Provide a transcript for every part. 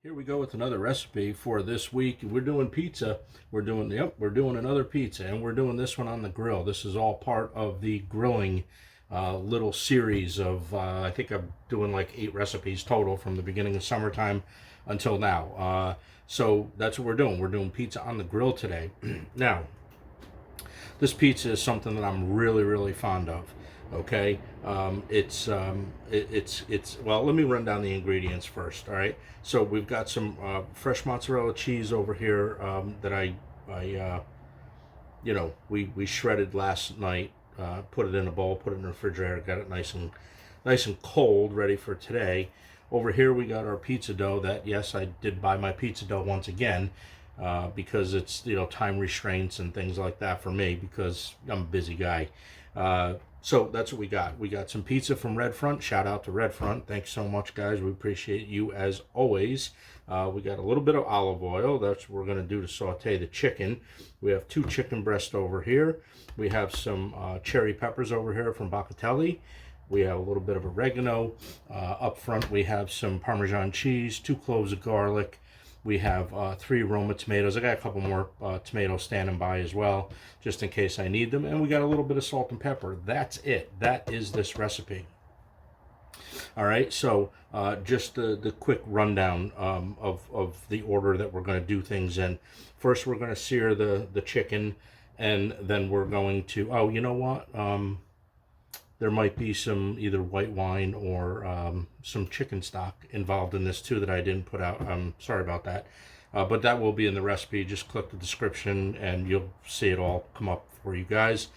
Here we go with another recipe for this week. We're doing pizza. We're doing another pizza, and we're doing this one on the grill. This is all part of the grilling little series of I think I'm doing like 8 recipes total from the beginning of summertime until now. So that's what we're doing. We're doing pizza on the grill today. Now, this pizza is something that I'm really fond of. Okay, it's well, let me run down the ingredients first. All right, so we've got some fresh mozzarella cheese over here that we shredded last night, put it in a bowl, put it in the refrigerator, got it nice and cold, ready for today. Over here we got our pizza dough. That, yes, I did buy my pizza dough once again because it's time restraints and things like that for me because I'm a busy guy. So that's what we got. We got some pizza from Red Front. Shout out to Red Front. Thanks so much, guys. We appreciate you as always. We got a little bit of olive oil. That's what we're going to do to saute the chicken. We have 2 chicken breasts over here. We have some cherry peppers over here from Bacatelli. We have a little bit of oregano. Up front, we have some Parmesan cheese, 2 cloves of garlic. We have 3 Roma tomatoes. I got a couple more tomatoes standing by as well, just in case I need them. And we got a little bit of salt and pepper. That's it. That is this recipe. All right, so just the quick rundown of the order that we're going to do things in. First, we're going to sear the chicken, and then we're going to, oh, you know what? There might be some either white wine or some chicken stock involved in this too that I didn't put out. I'm sorry about that. But that will be in the recipe. Just click the description and you'll see it all come up for you guys.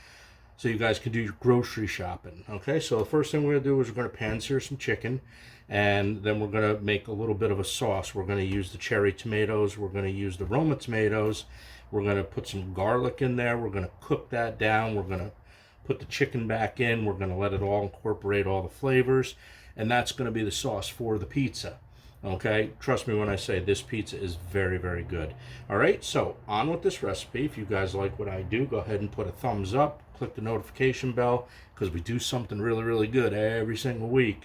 So you guys can do your grocery shopping. Okay, so the first thing we're going to do is we're going to pan sear some chicken. And then we're going to make a little bit of a sauce. We're going to use the cherry tomatoes. We're going to use the Roma tomatoes. We're going to put some garlic in there. We're going to cook that down. We're going to put the chicken back in. We're going to let it all incorporate all the flavors, and that's going to be the sauce for the pizza. Okay, trust me when I say this pizza is very good. All right, so on with this recipe. If you guys like what I do, go ahead and put a thumbs up, click the notification bell, because we do something really good every single week.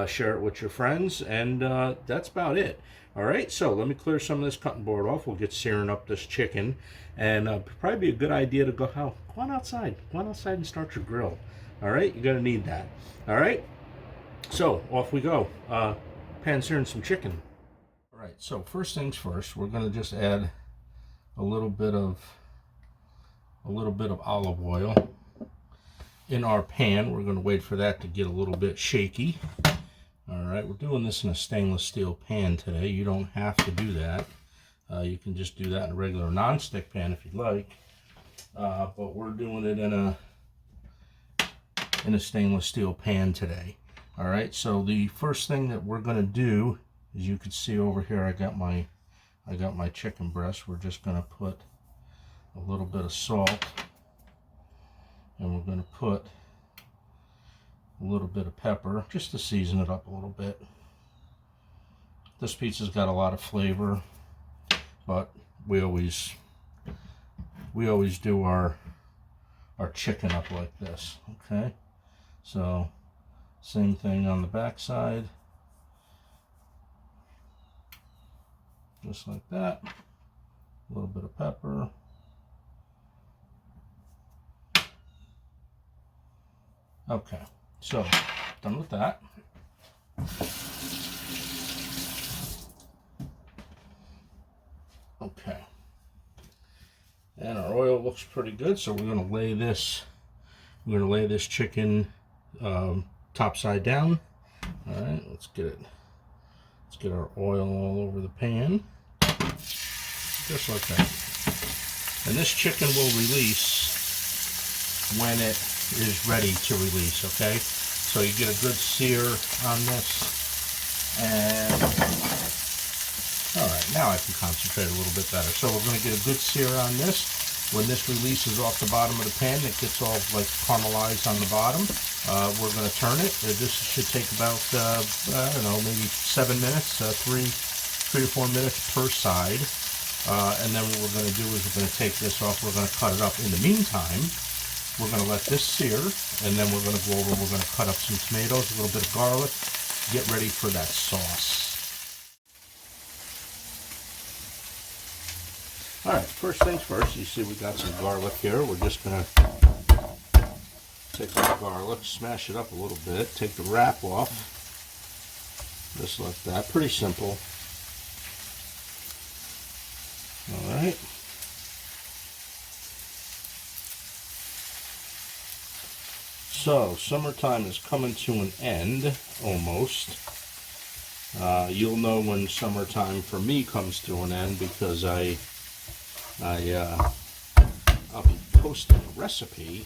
Share it with your friends, and that's about it. All right, so let me clear some of this cutting board off. We'll get searing up this chicken, and probably be a good idea to go on outside. Go on outside and start your grill. All right, you're gonna need that. All right, so off we go. Pan searing some chicken. All right, so first things first, we're gonna just add a little bit of olive oil in our pan. We're gonna wait for that to get a little bit shaky. All right, we're doing this in a stainless steel pan today. You don't have to do that. You can just do that in a regular non-stick pan if you'd like. But we're doing it in a stainless steel pan today. All right, so the first thing that we're going to do, as you can see over here, I got my chicken breast. We're just going to put a little bit of salt, and we're going to put a little bit of pepper just to season it up a little bit. This pizza's got a lot of flavor, but we always do our chicken up like this. Okay, so same thing on the back side, just like that. A little bit of pepper. Okay, so done with that. Okay, and our oil looks pretty good, so we're going to lay this chicken top side down. All right, let's get our oil all over the pan, just like that. And this chicken will release when it is ready to release. Okay, so you get a good sear on this, and all right, now I can concentrate a little bit better. So we're going to get a good sear on this. When this releases off the bottom of the pan, it gets all like caramelized on the bottom. We're going to turn it. This should take about, I don't know, maybe 7 minutes, 3 to 4 minutes per side. And then what we're going to do is we're going to take this off. We're going to cut it up. In the meantime, we're going to let this sear, and then we're going to go over, we're going to cut up some tomatoes, a little bit of garlic, get ready for that sauce. All right, first things first, you see we got some garlic here. We're just gonna take our garlic, smash it up a little bit, take the wrap off, just like that. Pretty simple. All right. So, summertime is coming to an end, almost. You'll know when summertime for me comes to an end because I'll be posting a recipe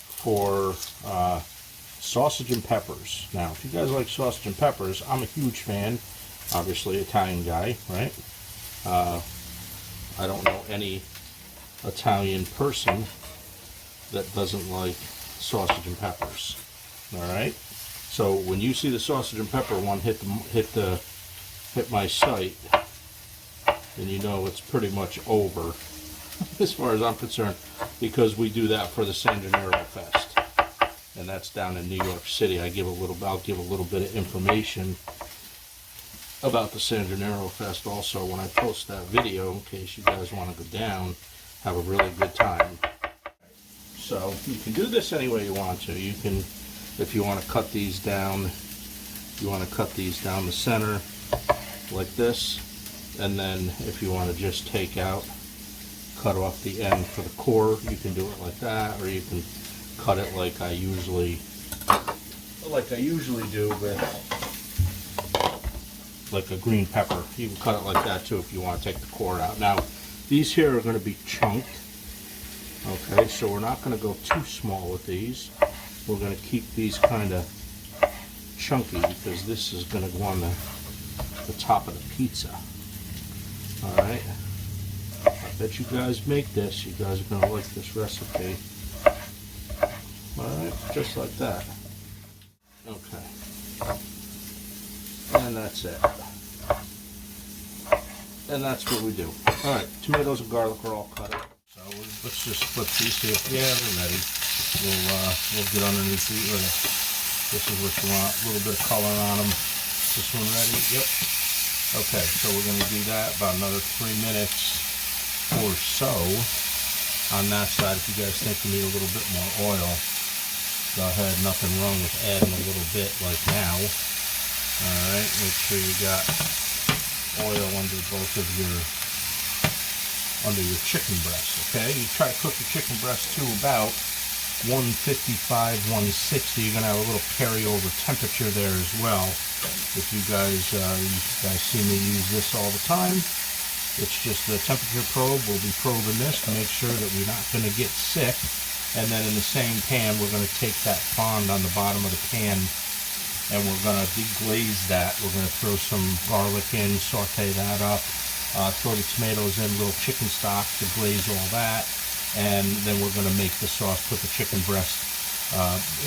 for sausage and peppers. Now, if you guys like sausage and peppers, I'm a huge fan. Obviously, Italian guy, right? I don't know any Italian person that doesn't like sausage and peppers. All right. So when you see the sausage and pepper one hit my site, then you know it's pretty much over, as far as I'm concerned, because we do that for the San Gennaro Fest, and that's down in New York City. I'll give a little bit of information about the San Gennaro Fest also when I post that video, in case you guys want to go down, have a really good time. So you can do this any way you want to. You can, if you want to cut these down, the center like this, and then if you want to just cut off the end for the core, you can do it like that, or you can cut it like I usually do with like a green pepper. You can cut it like that too if you want to take the core out. Now, these here are going to be chunked. Okay, so we're not going to go too small with these. We're going to keep these kind of chunky because this is going to go on the top of the pizza. Alright, I bet you guys make this. You guys are going to like this recipe. Alright, just like that. Okay. And that's it. And that's what we do. Alright, tomatoes and garlic are all cut up. So let's just split these here. Yeah, they're ready. We'll get underneath these. This is what you want. A little bit of color on them. This one ready? Yep. Okay, so we're going to do that about another 3 minutes or so on that side. If you guys think you need a little bit more oil, go ahead. Nothing wrong with adding a little bit like now. Alright, make sure you got oil under both of your chicken breast, okay? You try to cook your chicken breast to about 155, 160. You're gonna have a little carryover temperature there as well. If you guys see me use this all the time, it's just the temperature probe. We'll be probing this to make sure that we're not gonna get sick. And then in the same pan, we're gonna take that fond on the bottom of the pan and we're gonna deglaze that. We're gonna throw some garlic in, saute that up. Throw the tomatoes in, little chicken stock to glaze all that, and then we're going to make the sauce. Put the chicken breast,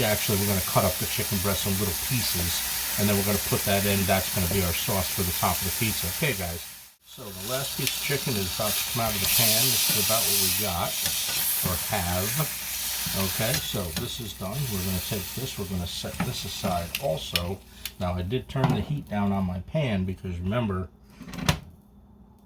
actually we're going to cut up the chicken breast in little pieces, and then we're going to put that in. That's going to be our sauce for the top of the pizza. Okay guys, so the last piece of chicken is about to come out of the pan. This is about what we got, or have. Okay, so this is done. We're going to take this, we're going to set this aside also. Now I did turn the heat down on my pan because remember,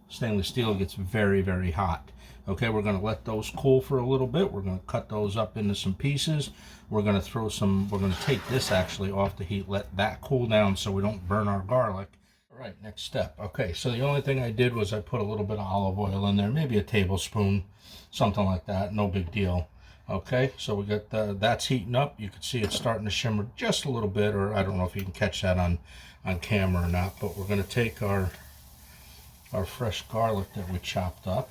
stainless steel gets very, very hot. Okay, we're going to let those cool for a little bit. We're going to cut those up into some pieces. We're going to take this actually off the heat, let that cool down so we don't burn our garlic. All right, next step. Okay, so the only thing I did was I put a little bit of olive oil in there, maybe a tablespoon, something like that, no big deal. Okay, so we got that's heating up. You can see it's starting to shimmer just a little bit, or I don't know if you can catch that on camera or not, but we're going to take our fresh garlic that we chopped up,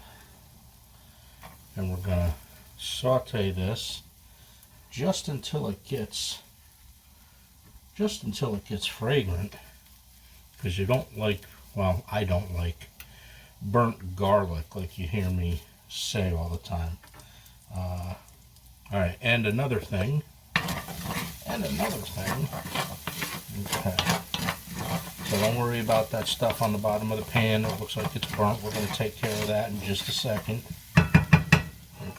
and we're going to saute this just until it gets fragrant, because you don't like, well, I don't like burnt garlic like you hear me say all the time. All right, and another thing, okay. So don't worry about that stuff on the bottom of the pan. It looks like it's burnt. We're going to take care of that in just a second.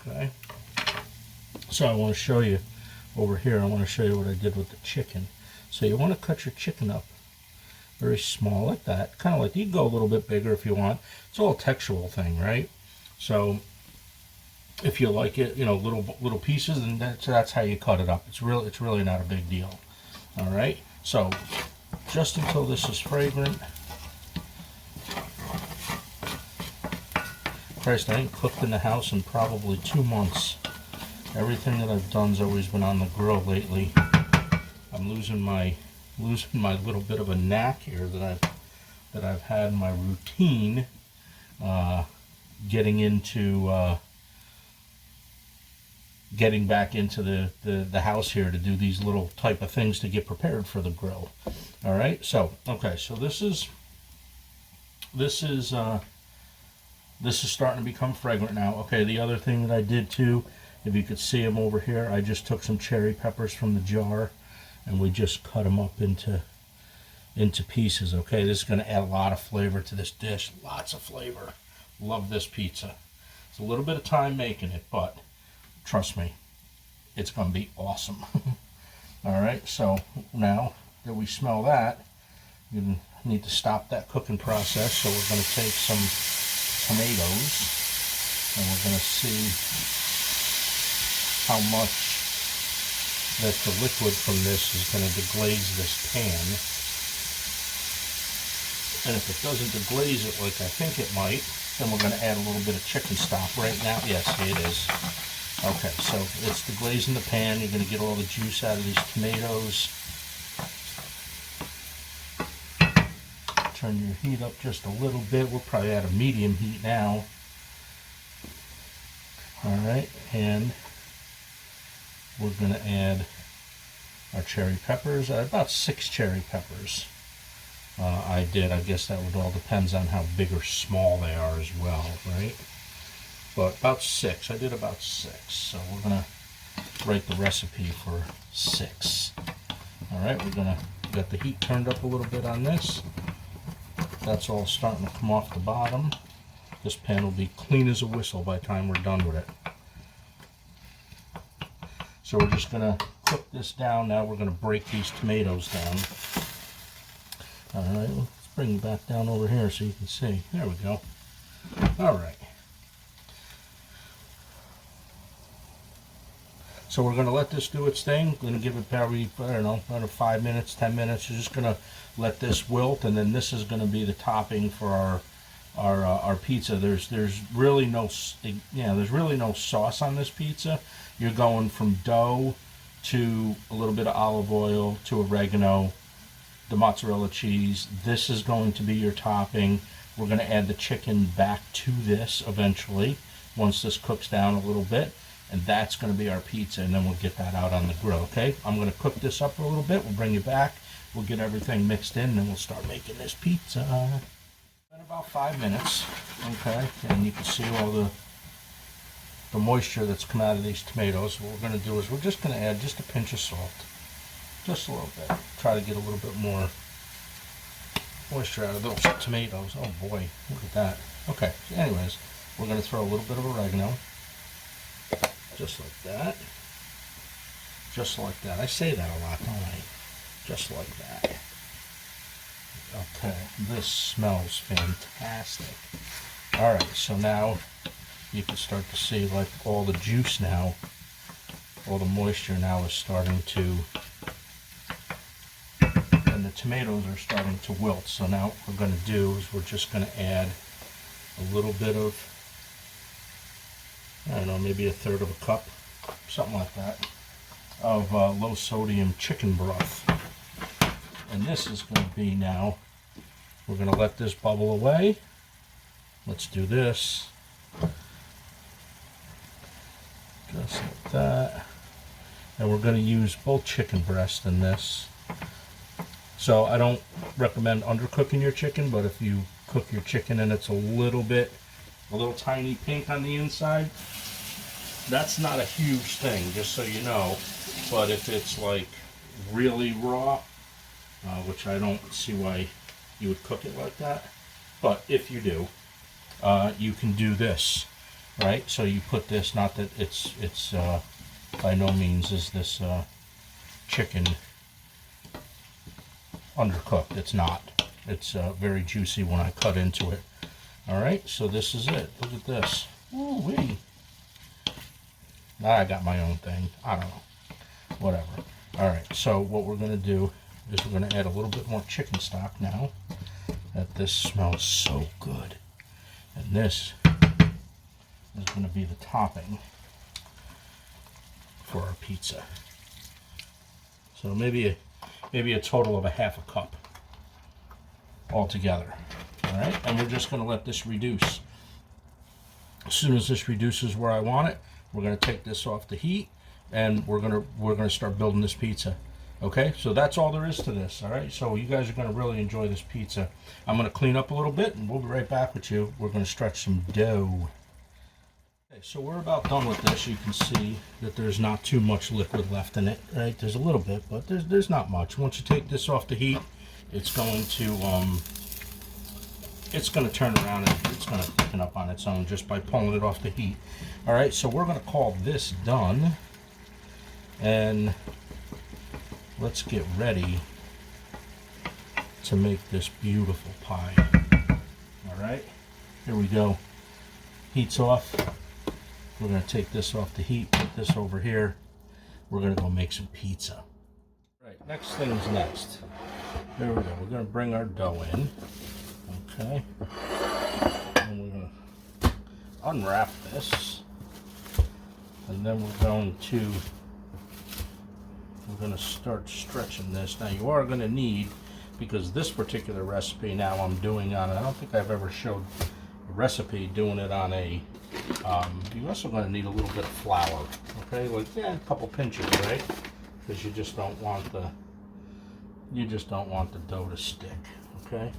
Okay. So I want to show you over here. I want to show you what I did with the chicken. So you want to cut your chicken up very small like that. Kind of like, you can go a little bit bigger if you want. It's all a textural thing, right? So if you like it, you know, little pieces, and that's how you cut it up. It's really not a big deal. All right. So just until this is fragrant. Christ, I ain't cooked in the house in probably 2 months. Everything that I've done's always been on the grill lately. I'm losing my little bit of a knack here that I've had in my routine, getting back into the house here to do these little type of things to get prepared for the grill. All right, so okay, so this is starting to become fragrant now. Okay, the other thing that I did too, if you could see them over here, I just took some cherry peppers from the jar and we just cut them up into pieces. Okay, this is going to add a lot of flavor to this dish. Lots of flavor. Love this pizza. It's a little bit of time making it, but trust me, it's going to be awesome. All right, so now that we smell that, you need to stop that cooking process. So we're going to take some tomatoes and we're going to see how much that the liquid from this is going to deglaze this pan. And if it doesn't deglaze it like I think it might, then we're going to add a little bit of chicken stock right now. Yes, it is. Okay, so it's deglazing the pan. You're going to get all the juice out of these tomatoes. Turn your heat up just a little bit. We're probably at a medium heat now. All right, and we're going to add our cherry peppers. About 6 cherry peppers. I guess that would all depends on how big or small they are as well, right? But about 6. I did about 6. So we're going to write the recipe for 6. All right, we're going to get the heat turned up a little bit on this. That's all starting to come off the bottom. This pan will be clean as a whistle by the time we're done with it. So we're just going to cook this down. Now we're going to break these tomatoes down. All right, let's bring it back down over here so you can see. There we go. All right. So we're going to let this do its thing. We're going to give it probably, I don't know, another 5 minutes, 10 minutes. You're just going to let this wilt, and then this is going to be the topping for our pizza. There's really no sauce on this pizza. You're going from dough to a little bit of olive oil to oregano, the mozzarella cheese. This is going to be your topping. We're going to add the chicken back to this eventually once this cooks down a little bit, and that's going to be our pizza, and then we'll get that out on the grill. Okay, I'm going to cook this up a little bit. We'll bring you back. We'll get everything mixed in, and then we'll start making this pizza. In about 5 minutes, okay, and you can see all the moisture that's come out of these tomatoes. What we're going to do is we're just going to add just a pinch of salt, just a little bit. Try to get a little bit more moisture out of those tomatoes. Oh boy, look at that. Okay, so anyways, we're going to throw a little bit of oregano, just like that. Just like that. I say that a lot, don't I? Just like that. Okay, this smells fantastic. Alright, so now you can start to see like all the juice now, all the moisture now is starting to, and the tomatoes are starting to wilt. So now what we're going to do is we're just going to add a little bit of, I don't know, maybe 1/3 of a cup, something like that, of low sodium chicken broth. And this is going to be now, we're going to let this bubble away. Let's do this. Just like that. And we're going to use both chicken breast in this. So I don't recommend undercooking your chicken, but if you cook your chicken and it's a little tiny pink on the inside, that's not a huge thing, just so you know. But if it's like really raw, which I don't see why you would cook it like that, but if you do, you can do this, right? So you put this, not that it's by no means is this chicken undercooked. It's not. It's very juicy when I cut into it. All right, so this is it. Look at this. Ooh wee. I got my own thing. I don't know. Whatever. All right, so what we're gonna do is we're gonna add a little bit more chicken stock now. That this smells so good. And this is gonna be the topping for our pizza. So maybe a total of a half a cup altogether. All right, and we're just gonna let this reduce. As soon as this reduces where I want it, we're gonna take this off the heat, and we're gonna start building this pizza. Okay, so that's all there is to this. All right, so you guys are gonna really enjoy this pizza. I'm gonna clean up a little bit, and we'll be right back with you. We're gonna stretch some dough. Okay, so we're about done with this. You can see that there's not too much liquid left in it. Right, there's a little bit, but there's not much. Once you take this off the heat, it's going to turn around and it's going to thicken up on its own just by pulling it off the heat. All right, so we're going to call this done, and let's get ready to make this beautiful pie. All right, here we go. Heat's off. We're going to take this off the heat, put this over here. We're going to go make some pizza. All right, next thing's next. There we go. We're going to bring our dough in. Okay, and we're going to unwrap this, and then we're going to start stretching this. Now you are going to need, because this particular recipe now I'm doing on, I don't think I've ever showed a recipe doing it on a, you're also going to need a little bit of flour, okay, like a couple pinches, right, because you just don't want the dough to stick, okay.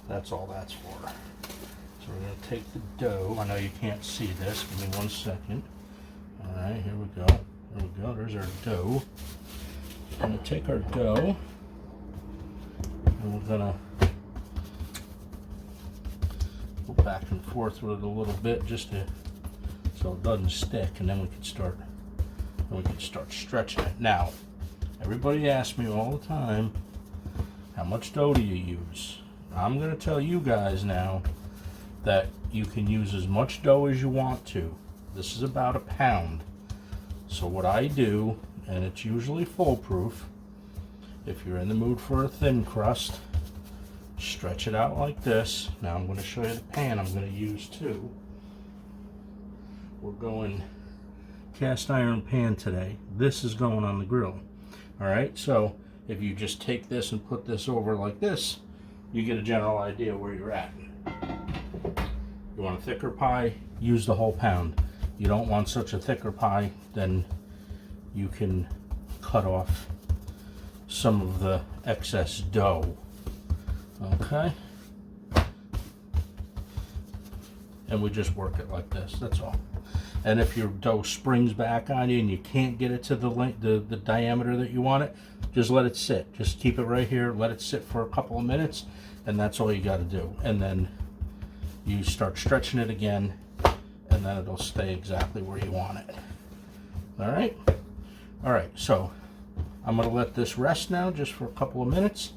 That's all that's for. So we're going to take the dough. I know you can't see this. Give me 1 second. All right, here we go. There we go. There's our dough. We're going to take our dough, and we're going to go back and forth with it a little bit just so it doesn't stick, and then we can start stretching it. Now, everybody asks me all the time, how much dough do you use? I'm going to tell you guys now that you can use as much dough as you want to. This is about 1 pound. So what I do, and it's usually foolproof, if you're in the mood for a thin crust, stretch it out like this. Now I'm going to show you the pan I'm going to use too. We're going cast iron pan today. This is going on the grill. All right, so if you just take this and put this over like this, you get a general idea where you're at. You want a thicker pie, use the whole pound. You don't want such a thicker pie, then you can cut off some of the excess dough. Okay? And we just work it like this, that's all. And if your dough springs back on you and you can't get it to the length, the diameter that you want it, just let it sit. Just keep it right here, let it sit for a couple of minutes, and that's all you got to do. And then you start stretching it again, and then it'll stay exactly where you want it. All right? All right, so I'm going to let this rest now just for a couple of minutes.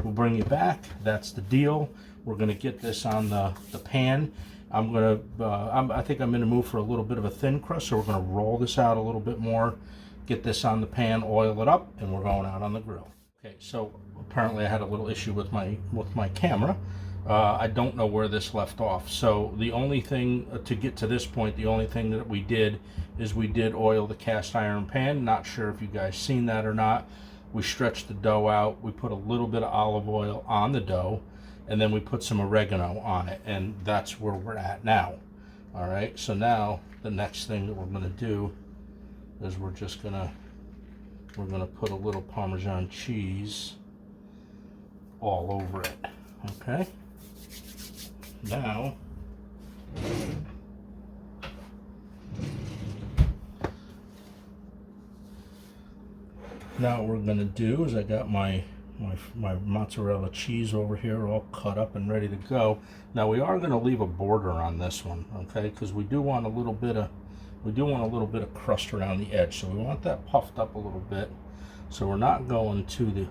We'll bring you back. That's the deal. We're going to get this on the pan. I think I'm in the mood for a little bit of a thin crust, so we're going to roll this out a little bit more, get this on the pan, oil it up, and we're going out on the grill. Okay, so apparently I had a little issue with my camera. I don't know where this left off. So the only thing to get to this point, the only thing that we did is we did oil the cast iron pan. Not sure if you guys seen that or not. We stretched the dough out. We put a little bit of olive oil on the dough, and then we put some oregano on it, and that's where we're at now. All right, so now the next thing that we're gonna do is we're gonna put a little Parmesan cheese all over it. Okay, now what we're gonna do is I got my mozzarella cheese over here all cut up and ready to go. Now we are going to leave a border on this one, okay, because we do want a little bit of crust around the edge, so we want that puffed up a little bit. So we're not going to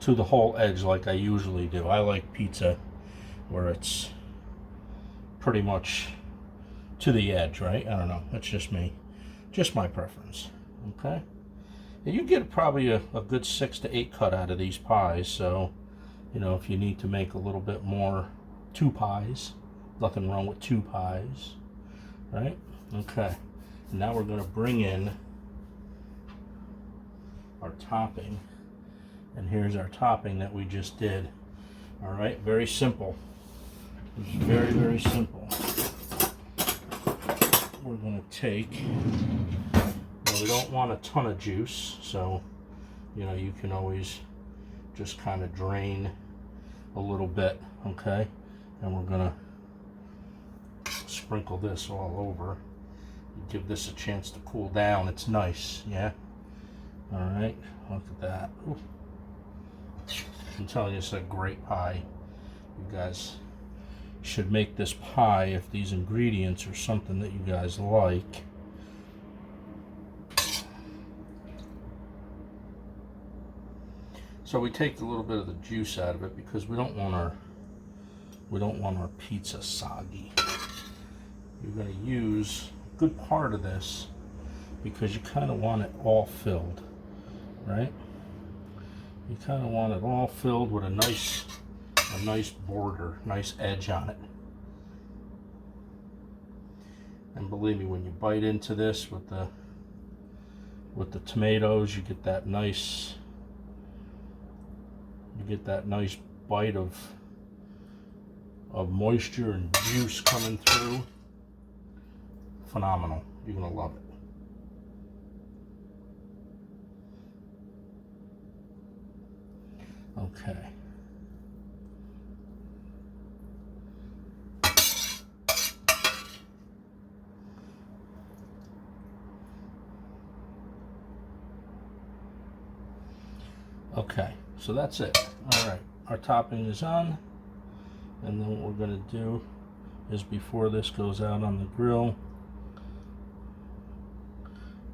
to the whole edge like I usually do. I like pizza where it's pretty much to the edge, right? I don't know. That's just me. Just my preference. Okay? And you get probably a good 6 to 8 cut out of these pies, so, you know, if you need to make a little bit more, 2 pies. Nothing wrong with 2 pies. Right? Okay. And now we're going to bring in our topping. And here's our topping that we just did. All right, very simple. It's very, very simple. We're going to take, we don't want a ton of juice, so, you know, you can always just kind of drain a little bit, okay? And we're going to sprinkle this all over. Give this a chance to cool down. It's nice, yeah? All right, look at that. Ooh. I'm telling you, it's a great pie. You guys should make this pie if these ingredients are something that you guys like. So we take a little bit of the juice out of it because we don't want our pizza soggy. You're going to use a good part of this because you kind of want it all filled, right? You kind of want it all filled with a nice border, nice edge on it. And believe me, when you bite into this with the tomatoes, you get that nice bite of moisture and juice coming through. Phenomenal. You're gonna love it. Okay. Okay, so that's it. All right, our topping is on, and then what we're going to do is before this goes out on the grill,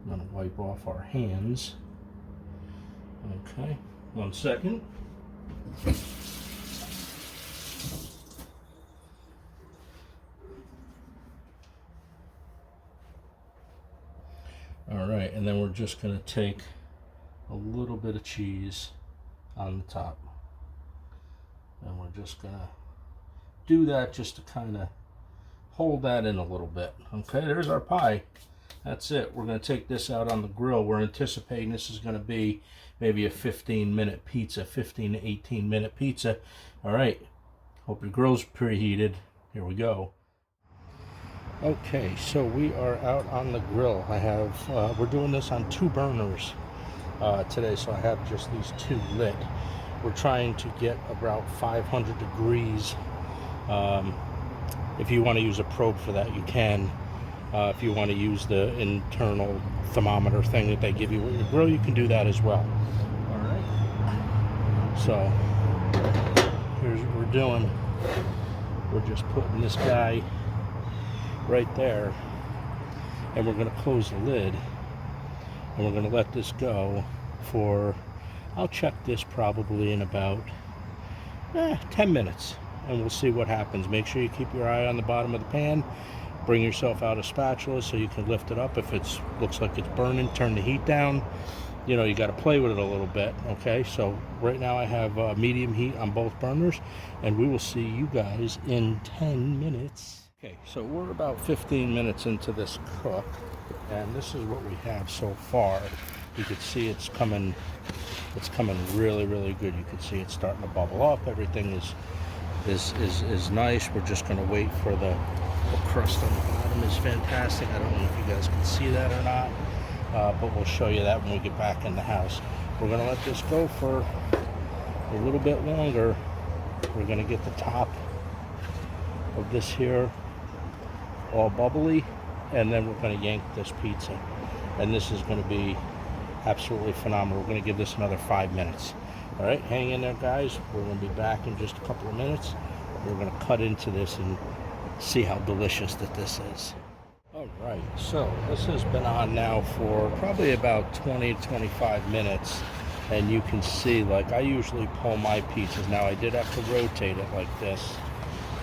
I'm going to wipe off our hands. Okay, 1 second. All right, and then we're just going to take a little bit of cheese on the top, and we're just going to do that just to kind of hold that in a little bit. Okay, there's our pie. That's it. We're going to take this out on the grill. We're anticipating this is going to be maybe a 15-minute pizza, 15 to 18-minute pizza. All right, hope your grill's preheated. Here we go. Okay, so we are out on the grill. I have, we're doing this on 2 burners today, so I have just these 2 lit. We're trying to get about 500 degrees. If you want to use a probe for that, you can. If you want to use the internal thermometer thing that they give you with your grill, you can do that as well. All right. So here's what we're doing. We're just putting this guy right there, and we're going to close the lid, and we're going to let this go for, I'll check this probably in about 10 minutes, and we'll see what happens. Make sure you keep your eye on the bottom of the pan. Bring yourself out a spatula so you can lift it up. If it looks like it's burning, turn the heat down. You know, you got to play with it a little bit. Okay, so right now I have medium heat on both burners, and we will see you guys in 10 minutes. Okay, so we're about 15 minutes into this cook, and this is what we have so far. You can see it's coming really, really good. You can see it's starting to bubble up. Everything is nice. We're just going to wait for the crust on the bottom is fantastic. I don't know if you guys can see that or not, but we'll show you that when we get back in the house. We're going to let this go for a little bit longer. We're going to get the top of this here all bubbly, and then we're going to yank this pizza, and this is going to be absolutely phenomenal. We're going to give this another 5 minutes. All right, hang in there, guys. We're going to be back in just a couple of minutes. We're going to cut into this and see how delicious that this is. All right, so this has been on now for probably about 20 to 25 minutes, And you can see, like, I usually pull my pizzas. Now I did have to rotate it like this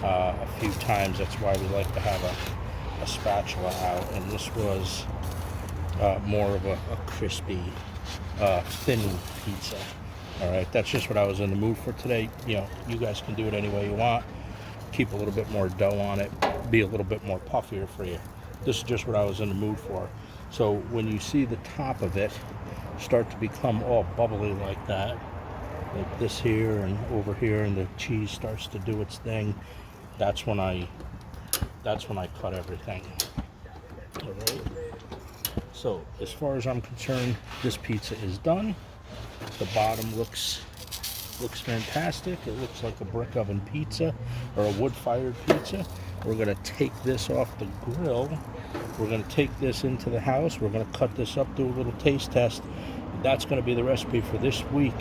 a few times. That's why we like to have a spatula out. And this was more of a crispy, thin pizza. All right, that's just what I was in the mood for today. You know, you guys can do it any way you want. Keep a little bit more dough on it, be a little bit more puffier for you. This is just what I was in the mood for. So when you see the top of it start to become all bubbly like that, like this here and over here, and the cheese starts to do its thing, that's when I cut everything. All right. So as far as I'm concerned, this pizza is done. The bottom looks fantastic. It looks like a brick oven pizza or a wood-fired pizza. We're gonna take this off the grill. We're gonna take this into the house. We're gonna cut this up, do a little taste test. That's gonna be the recipe for this week.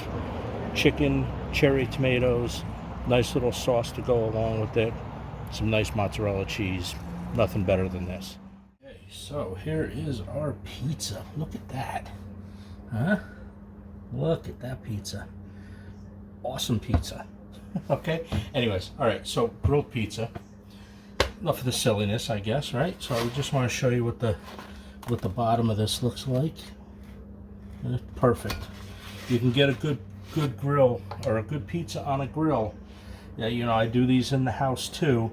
Chicken, cherry tomatoes, nice little sauce to go along with it, some nice mozzarella cheese. Nothing better than this. Okay, so here is our pizza. Look at that. Huh? Look at that pizza. Awesome pizza. Okay, anyways, all right, so grilled pizza. Enough of the silliness, I guess, right? So I just want to show you what the bottom of this looks like. Perfect. You can get a good grill or a good pizza on a grill. Yeah, you know, I do these in the house too.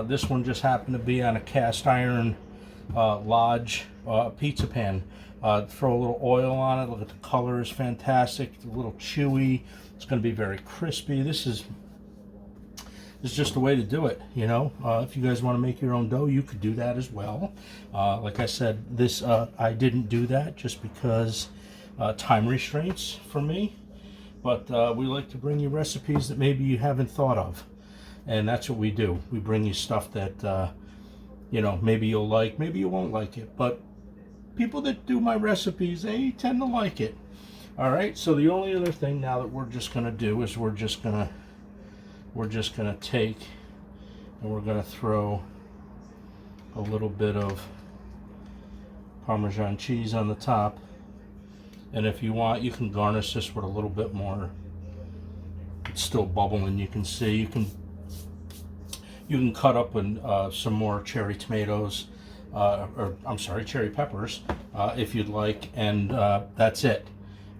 This one just happened to be on a cast iron Lodge pizza pan. Throw a little oil on it. Look at the color, is fantastic. It's a little chewy. It's going to be very crispy. This is just the way to do it, you know. If you guys want to make your own dough, you could do that as well. Like I said, this I didn't do that just because time restraints for me. But we like to bring you recipes that maybe you haven't thought of, and that's what we do. We bring you stuff that you know, maybe you'll like, maybe you won't like it, but people that do my recipes, they tend to like it. All right, so the only other thing now that we're just gonna do is we're just gonna take and we're gonna throw a little bit of Parmesan cheese on the top. And if you want, you can garnish this with a little bit more. It's still bubbling, you can see. You can cut up some more cherry tomatoes, or I'm sorry, cherry peppers, if you'd like, and that's it.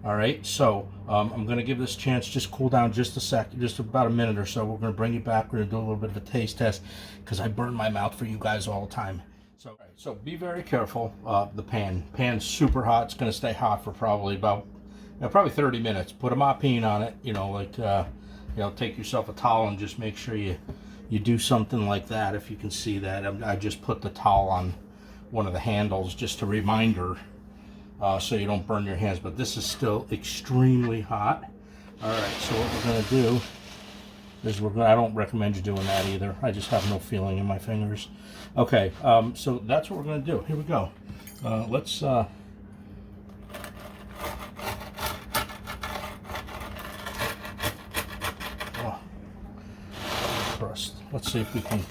All right, so I'm going to give this a chance, just cool down just a sec, just about a minute or so. We're going to bring you back. We're going to do a little bit of a taste test because I burn my mouth for you guys all the time. So, so be very careful. The pan's super hot. It's going to stay hot for probably about, probably 30 minutes. Put a mop-peen on it, you know, like, you know, take yourself a towel and just make sure you do something like that. If you can see that, I just put the towel on one of the handles just a reminder, so you don't burn your hands. But this is still extremely hot. All right, so what we're going to do is I don't recommend you doing that either. I just have no feeling in my fingers. Okay, so that's what we're going to do. Here we go. Let's crust. Let's see if we can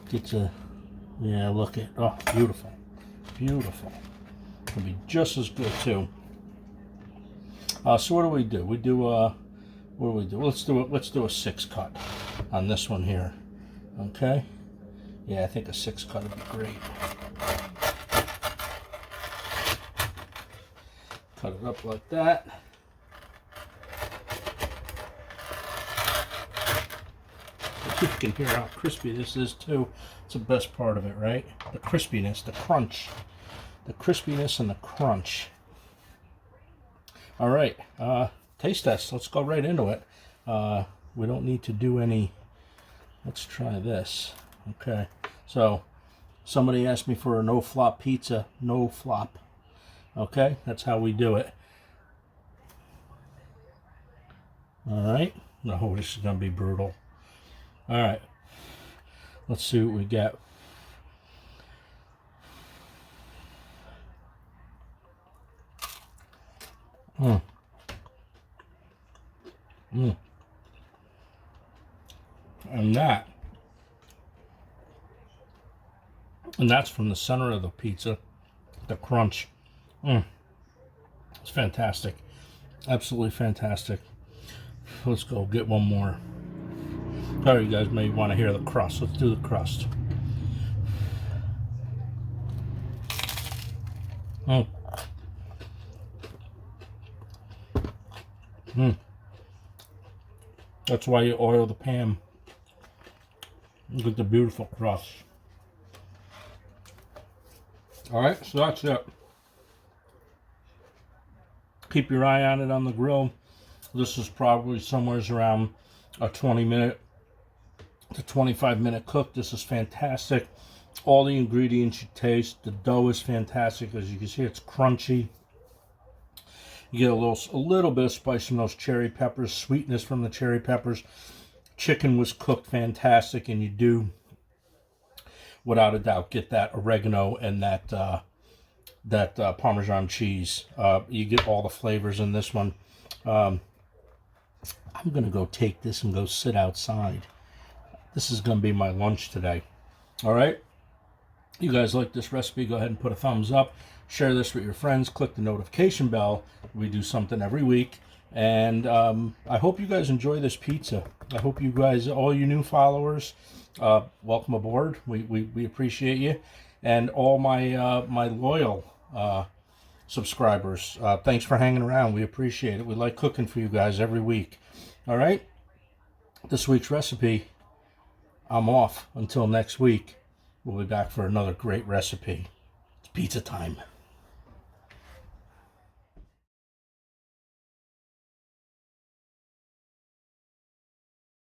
get to, yeah, look at, oh, beautiful, beautiful. It'll be just as good too. So what do? We do, what do we do? Let's do a 6 cut on this one here. Okay. Yeah, I think a 6 cut would be great. Cut it up like that. You can hear how crispy this is too. It's the best part of it, right? The crispiness, the crunch. The crispiness and the crunch. All right, taste test. Let's go right into it. We don't need to do any. Let's try this. Okay, so somebody asked me for a no flop pizza. No flop. Okay, that's how we do it. All right. No, this is gonna be brutal. All right, let's see what we get. And that's from the center of the pizza, the crunch. It's fantastic. Absolutely fantastic. Let's go get one more. All right, you guys may want to hear the crust. Let's do the crust. Mm. Mm. That's why you oil the pan. Look at the beautiful crust. All right, so that's it. Keep your eye on it on the grill. This is probably somewhere around a 20-minute to 25-minute cook. This is fantastic. All the ingredients you taste. The dough is fantastic. As you can see, it's crunchy. You get a little bit of spice from those cherry peppers, sweetness from the cherry peppers. Chicken was cooked fantastic, and you do, without a doubt, get that oregano and that Parmesan cheese. You get all the flavors in this one. I'm going to go take this and go sit outside. This is going to be my lunch today. All right? You guys like this recipe, go ahead and put a thumbs up. Share this with your friends. Click the notification bell. We do something every week. And I hope you guys enjoy this pizza. I hope you guys, all you new followers, welcome aboard. We appreciate you. And all my my loyal subscribers, thanks for hanging around. We appreciate it. We like cooking for you guys every week. All right? This week's recipe, I'm off until next week. We'll be back for another great recipe. It's pizza time.